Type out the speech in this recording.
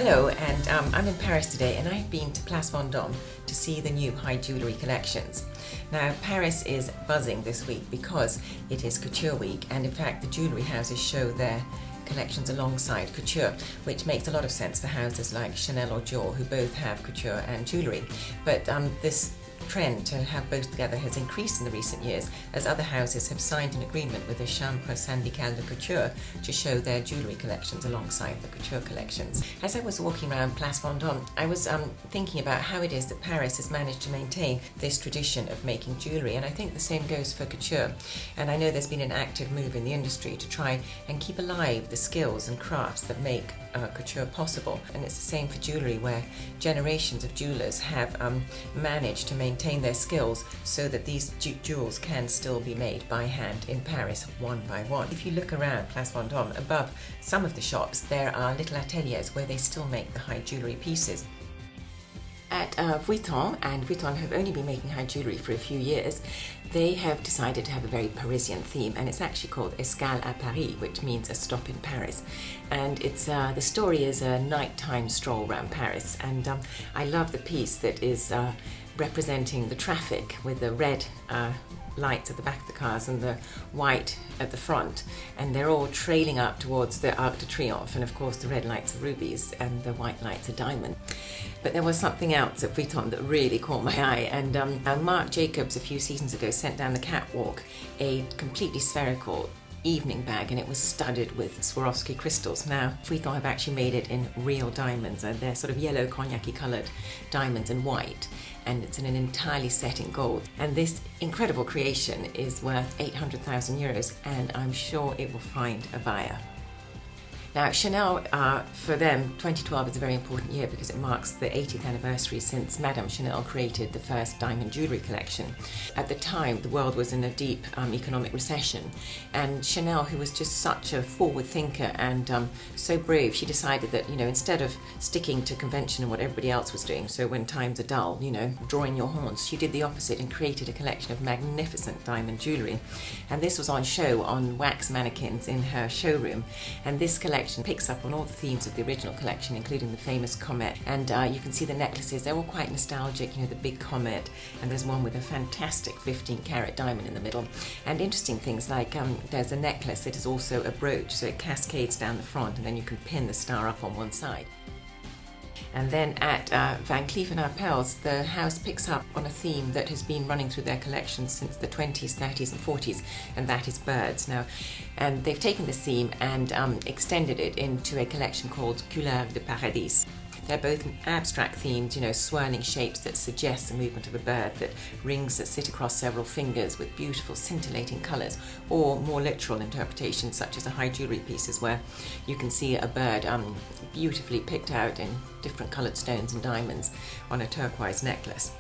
Hello, and I'm in Paris today, and I've been to Place Vendôme to see the new high jewellery collections. Now, Paris is buzzing this week because it is Couture week, and in fact the jewellery houses show their collections alongside Couture, which makes a lot of sense for houses like Chanel or Dior, who both have Couture and jewellery. But this trend to have both together has increased in the recent years as other houses have signed an agreement with the Chambre Syndicale de Couture to show their jewellery collections alongside the Couture collections. As I was walking around Place Vendôme, I was thinking about how it is that Paris has managed to maintain this tradition of making jewellery, and I think the same goes for Couture. And I know there's been an active move in the industry to try and keep alive the skills and crafts that make Couture possible, and it's the same for jewellery, where generations of jewellers have managed to maintain their skills so that these jewels can still be made by hand in Paris one by one. If you look around Place Vendôme, above some of the shops there are little ateliers where they still make the high jewellery pieces. At Vuitton, and Vuitton have only been making high jewellery for a few years, they have decided to have a very Parisian theme, and it's actually called Escale à Paris, which means a stop in Paris. And it's the story is a nighttime stroll around Paris, and I love the piece that is representing the traffic with the red lights at the back of the cars and the white at the front, and they're all trailing up towards the Arc de Triomphe, and of course the red lights are rubies and the white lights are diamond. But there was something else at Vuitton that really caught my eye, and Marc Jacobs a few seasons ago sent down the catwalk a completely spherical evening bag, and it was studded with Swarovski crystals. Now, Vuitton have actually made it in real diamonds, and they're sort of yellow cognac-y coloured diamonds and white, and it's in an entirely set in gold. And this incredible creation is worth 800,000 euros, and I'm sure it will find a buyer. Now, Chanel, for them, 2012 is a very important year because it marks the 80th anniversary since Madame Chanel created the first diamond jewellery collection. At the time, the world was in a deep economic recession, and Chanel, who was just such a forward thinker and so brave, she decided that, instead of sticking to convention and what everybody else was doing, so when times are dull, drawing your horns, she did the opposite and created a collection of magnificent diamond jewellery. And this was on show on wax mannequins in her showroom, and this collection picks up on all the themes of the original collection, including the famous comet. And you can see the necklaces, they're all quite nostalgic, the big comet, and there's one with a fantastic 15-carat diamond in the middle. And interesting things like there's a necklace that is also a brooch, so it cascades down the front, and then you can pin the star up on one side. And then at Van Cleef Arpels, the house picks up on a theme that has been running through their collections since the 20s, 30s and 40s, and that is birds. Now, and they've taken this theme and extended it into a collection called Couleur de Paradis. They're both abstract themes, swirling shapes that suggest the movement of a bird, that rings that sit across several fingers with beautiful scintillating colours, or more literal interpretations such as the high jewellery pieces where you can see a bird beautifully picked out in different coloured stones and diamonds on a turquoise necklace.